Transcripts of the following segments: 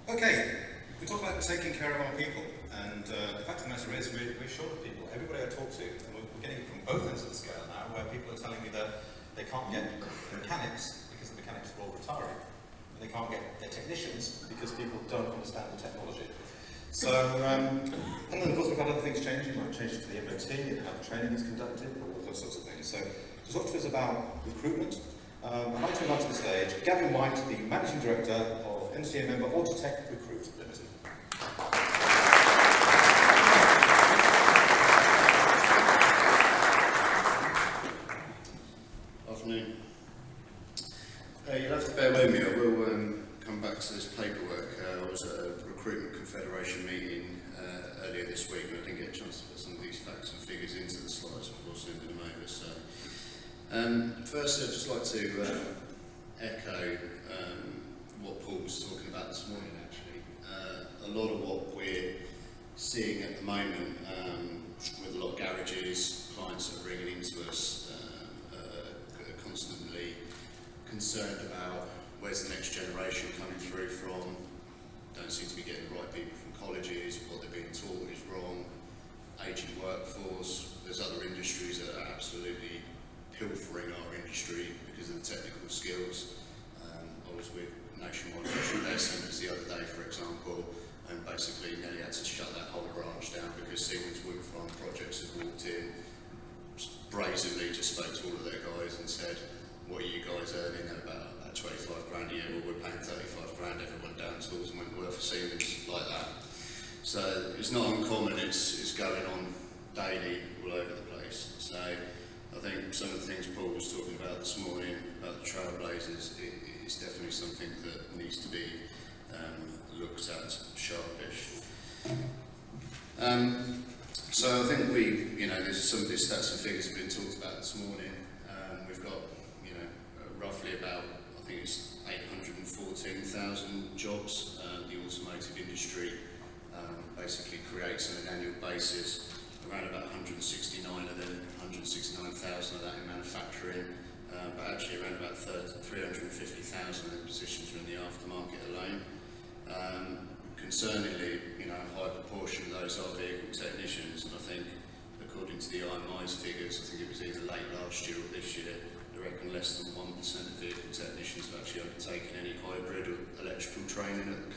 Okay, we talk about taking care of our people, and the fact of the matter is we're short of people. Everybody I talk to, and we're getting it from both ends of the scale now, where people are telling me that they can't get mechanics because the mechanics are all retiring. They can't get technicians because people don't understand the technology. So, and then of course we've had other things changing, like changes to the MOT and how the training is conducted, all those sorts of things. So, to talk to us about recruitment, I'd like to invite to the stage Gavin White, the Managing Director of NTDA member Autotech Recruit Limited. Afternoon. You'll have to bear with me, I will come back to this paperwork. I was at a Recruitment Confederation meeting earlier this week and I didn't get a chance to put some of these facts and figures into the slides before sending them over. So, first I'd just like to echo what Paul was talking about this morning actually. A lot of what we're seeing at the moment with a lot of garages, clients that are ringing into us are constantly concerned about where's the next generation coming through from, don't seem to be getting the right people from colleges, what they're being taught is wrong, ageing workforce. There's other industries that are absolutely pilfering our industry because of the technical skills. I was with Nationwide Repair Centres the other day, for example, and basically nearly had to shut that whole branch down because Siemens Wind Farm Projects had walked in, brazenly just spoke to all of their guys and said, what are you guys earning at about 25 grand a year? Well, we're paying 35 grand, everyone down tools and went to work for Siemens like that. So it's not uncommon, it's going on daily all over the place. So I think some of the things Paul was talking about this morning, about the trailblazers, it's definitely something that needs to be looked at sharpish. So I think there's some of these stats and figures have been talked about this morning. We've got, roughly about, I think it's 814,000 jobs. The automotive industry basically creates on an annual basis around about 169 of them, 169,000 of that in manufacturing, but actually around about 350,000 of the positions are in the aftermarket alone. Concerningly, a high proportion of those are vehicle technicians, and I think, according to the IMI's figures, I think it was either late last year or this year, I reckon less than 1% of vehicle technicians have actually undertaken any hybrid or electrical training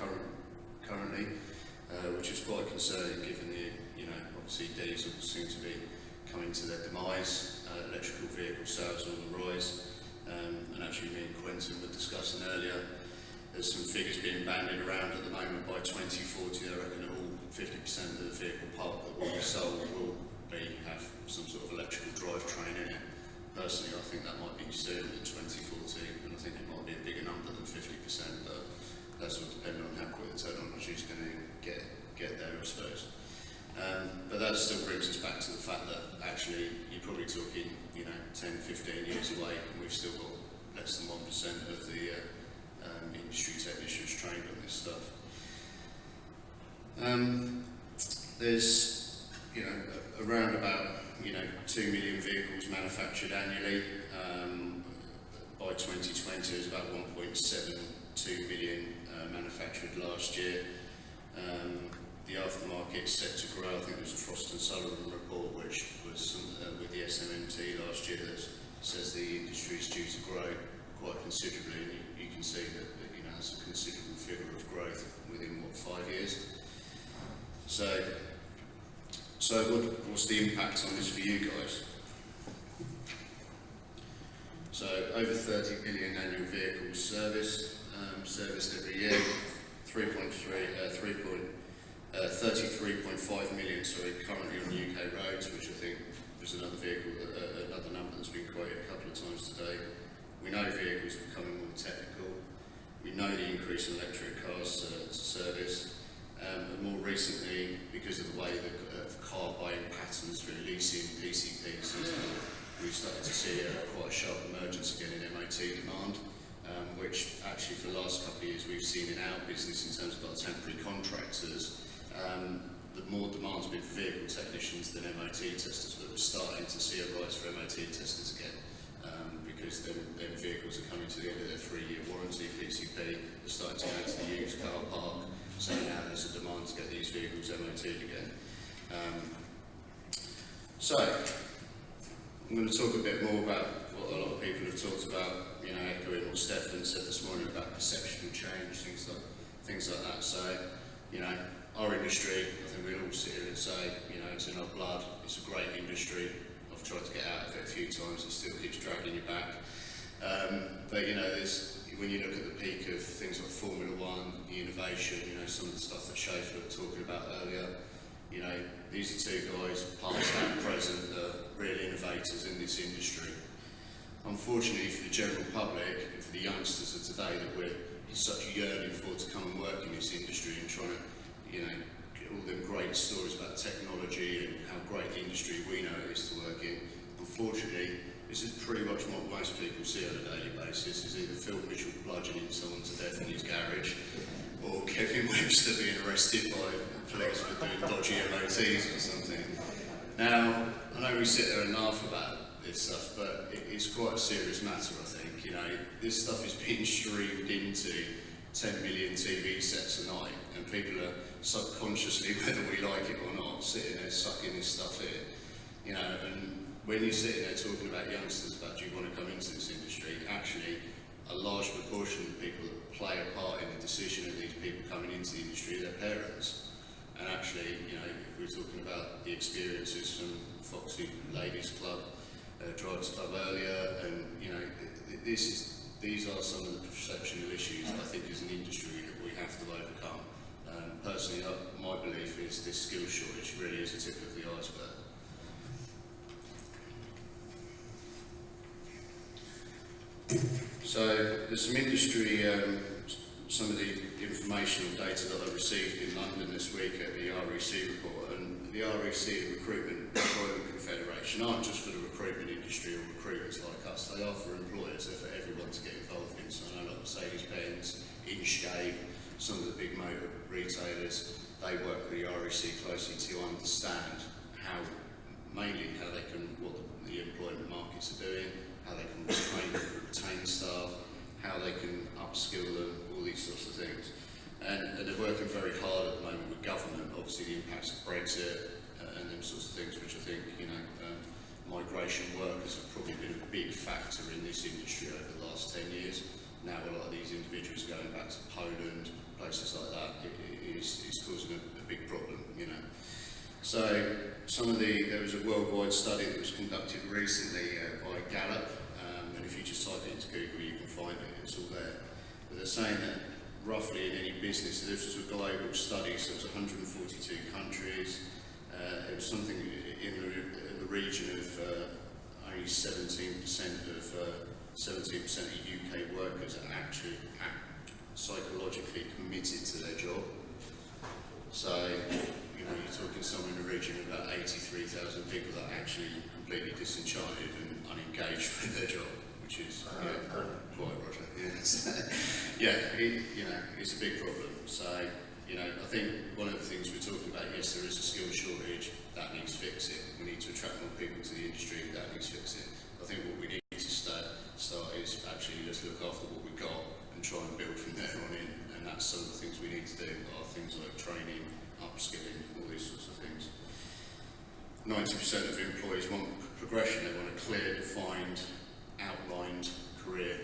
currently, which is quite concerning given the, obviously diesel seem to be coming to their demise, electrical vehicle sales are on the rise, and actually me and Quentin were discussing earlier, there's some figures being bandied around at the moment. By 2040, I reckon all 50% of the vehicle park that will be sold will have some sort of electrical drivetrain in it. Personally, I think that might be sooner than 2040, and I think it might be a bigger number than 50%, but that's all depending on how quick the technology is going to get there, I suppose. But that still brings us back to the fact that actually you're probably talking, 10, 15 years away, and we've still got less than 1% of the industry technicians trained on this stuff. There's, around about 2 million vehicles manufactured annually. By 2020, there's about 1.72 million manufactured last year. The aftermarket is set to grow. I think there's a Frost & Sullivan report which was with the SMMT last year that says the industry is due to grow quite considerably, and you can see that it's a considerable figure of growth within 5 years. So what's the impact on this for you guys? So over 30 billion annual vehicles serviced every year, 33.5 million currently on UK roads, which I think was another number that's been quoted a couple of times today. We know vehicles are becoming more technical. We know the increase in electric cars to service. And more recently, because of the way the car buying patterns for leasing PCPs, we've started to see quite a sharp emergence again in MOT demand, which actually for the last couple of years we've seen in our business in terms of our temporary contractors. The more demand's been for vehicle technicians than MOT testers, but we're starting to see a rise for MOT testers again. Because then vehicles are coming to the end of their 3-year warranty PCP, they're starting to go to the used car park, So now there's a demand to get these vehicles MOT'd again. So I'm going to talk a bit more about what a lot of people have talked about, echoing what Stefan said this morning about perceptual change, things like that. So, our industry, I think we'll all sit here and say, it's in our blood, it's a great industry. I've tried to get out of it a few times, it still keeps dragging you back. But when you look at the peak of things like Formula One, the innovation, some of the stuff that Schaefer was talking about earlier, these are two guys, past and present, that are real innovators in this industry. Unfortunately for the general public and for the youngsters of today that we're such a yearning for to come and work in this industry and trying to, get all them great stories about technology and how great the industry we know it is to work in. Unfortunately, this is pretty much what most people see on a daily basis, is either Phil Mitchell bludgeoning someone to death in his garage, or Kevin Webster being arrested by police for doing dodgy MOTs or something. Now, I know we sit there and laugh about this stuff, but it's quite a serious matter, I think. This stuff is being streamed into 10 million TV sets a night, and people are subconsciously, whether we like it or not, sitting there sucking this stuff in. And when you're sitting there talking about youngsters, about do you want to come into this industry, actually a large proportion of the people that play a part in the decision of these people coming into the industry are their parents. And actually, if we're talking about the experiences from Foxy Ladies Club, Drivers Club earlier, and these are some of the perceptional issues I think as an industry that we have to overcome. Personally, my belief is this skills shortage really is a tip of the iceberg. So there's some industry, some of the informational data that I received in London this week at the REC report, and the REC, the Recruitment Employment Confederation, aren't just for the recruitment industry or recruiters like us, they are for employers, they're for everyone to get involved in. So I know like Mercedes-Benz, Inchcape, some of the big motor retailers, they work with the REC closely to understand what the employment markets are doing, how they can retain staff, how they can upskill them, all these sorts of things. And they're working very hard at the moment with government, obviously the impacts of Brexit and them sorts of things, which I think, migration workers have probably been a big factor in this industry over the last 10 years. Now a lot of these individuals are going back to Poland, places like that, it's causing a big problem, So there was a worldwide study that was conducted recently by Gallup, and if you just type it into Google you can find it, it's all there. But they're saying that roughly in any business, so this was a global study, so it was 142 countries, it was something in the region of only 17% of UK workers are actually psychologically committed to their job. So, you're talking somewhere in the region of about 83,000 people that are actually completely disenchanted and unengaged with their job, which is quite Roger. It's a big problem. So, I think one of the things we're talking about, yes, there is a skill shortage, that needs fixing. We need to attract more people to the industry, that needs fixing. I think what we need to start is actually let's look after what we've got and try and build from there on in, and that's some of the things we need to do, are things like training, upskilling, all these sorts of things. 90% of employees want progression, they want a clear, defined, outlined career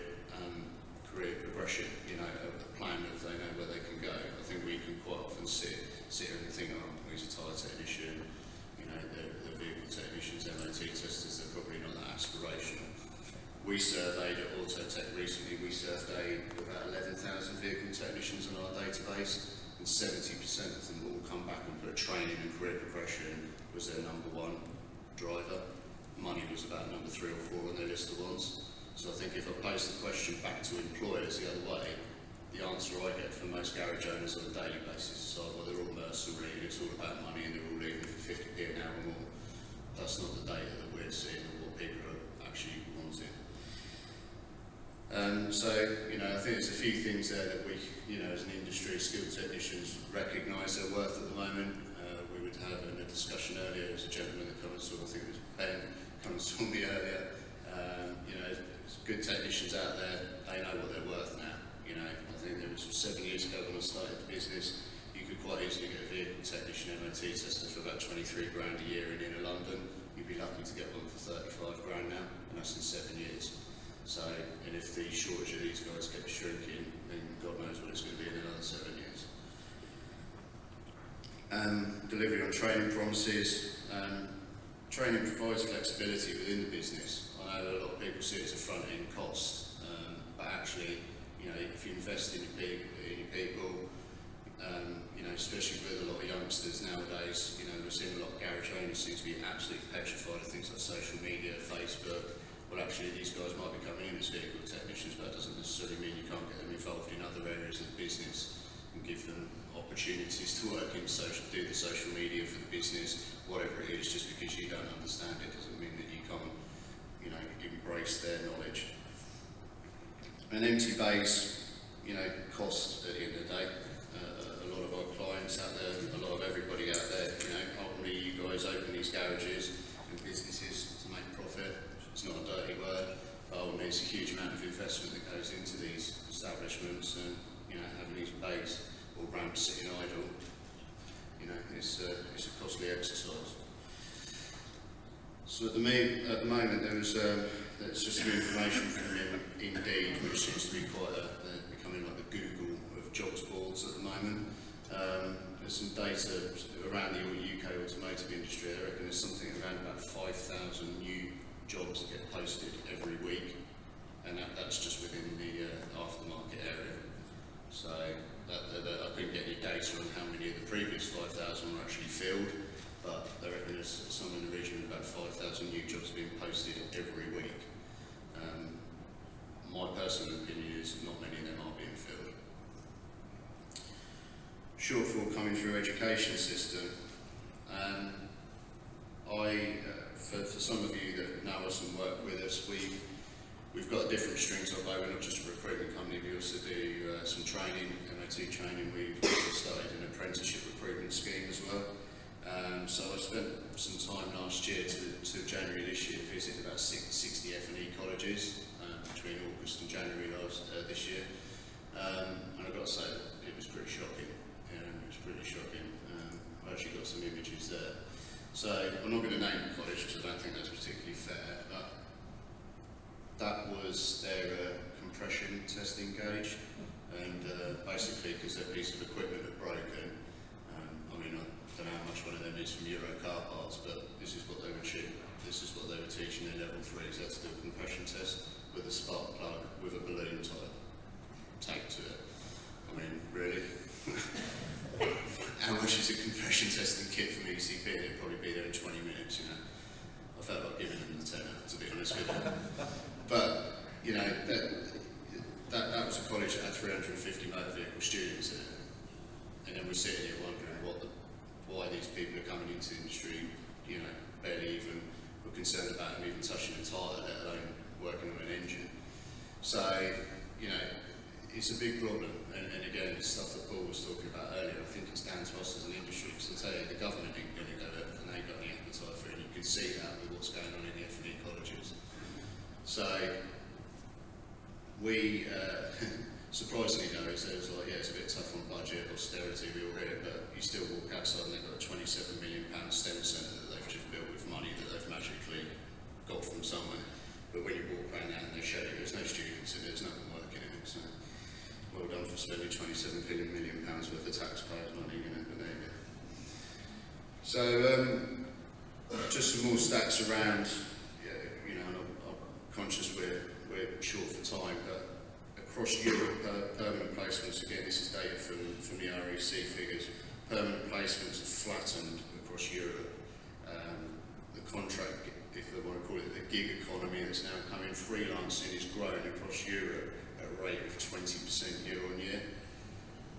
progression, a plan that they know where they can go. I think we can quite often sit here and think, oh, he's a tyre technician, the vehicle technicians, MOT testers, they're probably not that aspirational. We surveyed at Autotech recently, we surveyed about 11,000 vehicle technicians on our database, and 70% of them all come back and put training and career progression was their number one driver. Money was about number 3 or 4 on their list of ones. So I think if I pose the question back to employers the other way, the answer I get from most garage owners on a daily basis is, well, they're all mercenary, it's all about money and they're all leaving for 50p an hour or more. That's not the data that we're seeing or what people are actually wanting. So, I think there's a few things there that we, as an industry, skilled technicians recognise their worth at the moment. We would have in a discussion earlier, there was a gentleman that come and saw, I think it was Ben, come and saw me earlier. There's good technicians out there, they know what they're worth now. I think there was 7 years ago when I started the business, you could quite easily get a vehicle technician MOT tester for about 23 grand a year in inner London. You'd be lucky to get one for 35 grand now, and that's in 7 years. So, and if the shortage of these guys kept shrinking, then God knows what it's going to be in another 7 years. Delivery on training promises. Training provides flexibility within the business. I know a lot of people see it as a front-end cost, but actually, you know, if you invest in your people, you know, especially with a lot of youngsters nowadays, you know, we're seeing a lot of garage owners seem to be absolutely petrified of things like social media, Facebook. Well, actually, these guys might be coming in as vehicle technicians, but that doesn't necessarily mean you can't get them involved in other areas of the business and give them opportunities to work in do the social media for the business, whatever it is. Just because you don't understand it doesn't mean that you can't, you know, embrace their knowledge. And empty bays, you know, cost at the end of the day. A lot of our clients out there, a lot of everybody out there, you know, ultimately you guys open these garages and businesses to make profit. It's not a dirty word, but ultimately it's a huge amount of investment that goes into these establishments, and, you know, having these bays or ramps sitting idle, you know, it's a costly exercise. So at the moment there's just some information from Indeed, which seems to be quite becoming like the Google of jobs boards at the moment. There's some data around the UK automotive industry. I reckon there's something around about 5,000 new jobs that get posted every week, and that's just within the aftermarket area. So I couldn't get any data on how many of the previous 5,000 were actually filled, but I reckon there's somewhere in the region of about 5,000 new jobs being posted every week. My personal opinion is not many of them are being filled. Shortfall coming through education system. For some of you that know us and work with us, we've got different strings of bow. We're not just a recruitment company, we also do some training, MOT training. We've also started an apprenticeship recruitment scheme as well. So I spent some time last year to January this year visiting about 60 F&E colleges between August and January this year. And I've got to say, it was pretty shocking. It was pretty shocking. I've actually got some images there. So I'm not going to name the college because I don't think that's particularly fair, but that was their compression testing gauge, and basically because their piece of equipment had broken, I mean, I don't know how much one of them is from Euro car parts, but this is what they were teaching in level 3s. That's the compression test with a spark plug with a balloon taped to it. I mean, really? How much is a compression testing kit from ECP? It'd probably be there in 20 minutes, you know. I felt like giving them the tenner, to be honest with you. But, you know, that was a college that had 350 motor vehicle students in it. And then we're sitting here wondering why these people are coming into the industry, you know, barely even were concerned about them even touching a tyre, let alone working on an engine. So, you know, it's a big problem. And again, it's stuff that Paul was talking about earlier. I think it's down to us as an industry, because I tell you, the government ain't going to go there, and they ain't got any appetite for it. And you can see that with what's going on in the F&E colleges. So, we, surprisingly though, it was like, yeah, it's a bit tough on budget, austerity, we all read it, but you still walk outside and they've got a £27 million STEM centre that they've just built with money that they've magically got from somewhere. But when you walk around that and they show you there's no students in it, there's no one working in it, so well done for spending £27 million worth of taxpayers' money, you know, but there you go. So, just some more stats around, you know, and I'm conscious we're short for time, but across Europe, permanent placements, again, this is data from the REC figures, permanent placements have flattened across Europe. The contract, if they want to call it the gig economy that's now coming, freelancing is growing across Europe at a rate of 20% year on year.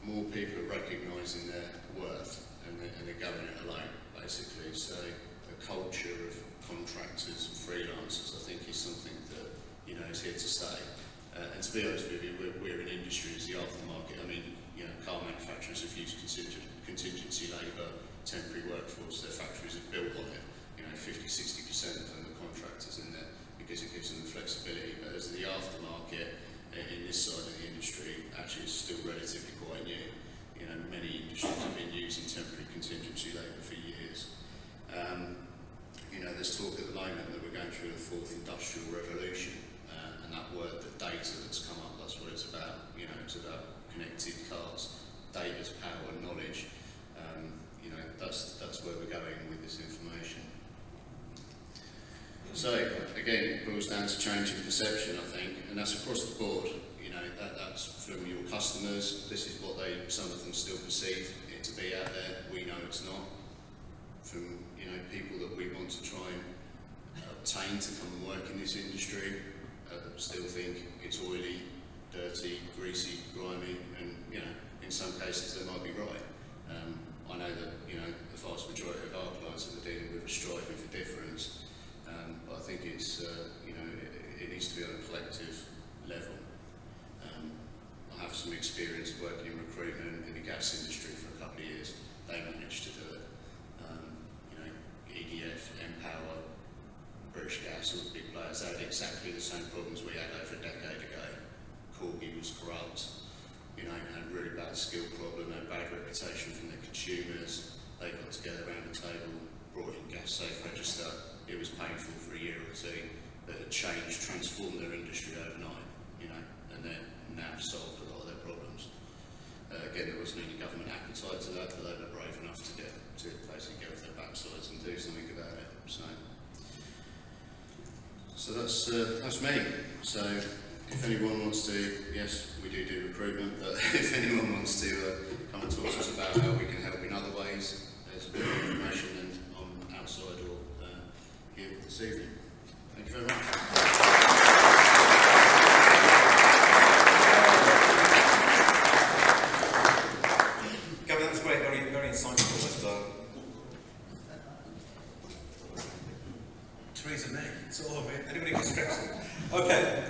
More people are recognising their worth and they're going it alone, basically. So a culture of contractors and freelancers, I think, is something that, you know, is here to stay. And to be honest with you, we're an industry as the aftermarket. I mean, you know, car manufacturers have used contingency labour, temporary workforce. Their factories are built on it. You know, 50–60% of them are contractors in there because it gives them the flexibility. But as the aftermarket in this side of the industry, actually, is still relatively quite new. you know, many industries have been using temporary contingency labour for years. You know, there's talk at the moment that we're going through the fourth industrial revolution, and that word, the data that's come up, that's what it's about. You know, it's about connected cars, data's power, knowledge. You know, that's where we're going with this information. So again, it boils down to changing perception, I think, and that's across the board. You know, that's from your customers. This is what some of them still perceive it to be out there. We know it's not. From, you know, people that we want to try and obtain to come and work in this industry, still think it's oily, dirty, greasy, grimy, and, you know, in some cases they might be right. I know that, you know, the vast majority of our clients that we're dealing with are striving for difference, but I think it's, you know, it needs to be on a collective level. I have some experience working in recruitment in the gas industry for a couple of years. They managed to do it. You know, EDF, Empower, British Gas, all the big players, they had exactly the same problems we had over a decade ago. Corgi was corrupt, you know, had a really bad skill problem, had a bad reputation from their consumers. They got together around the table, brought in gas safe register. It was painful for a year or two, but it changed, transformed their industry overnight, you know, and then now solved a lot of their problems. Again, there wasn't any government appetite to that, but they were brave enough to basically get off their backsides and do something about it. So that's me. So if anyone wants to, yes, we do recruitment, but if anyone wants to come and talk to us about how we can help in other ways, there's a bit of information and on outside or here this evening. Thank you very much. Gavin, that was great, very, very insightful. Theresa May, it's all of it. Anybody got scripts? Okay.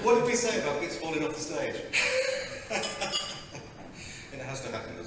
What did we say about bits falling off the stage? It has to happen, doesn't it?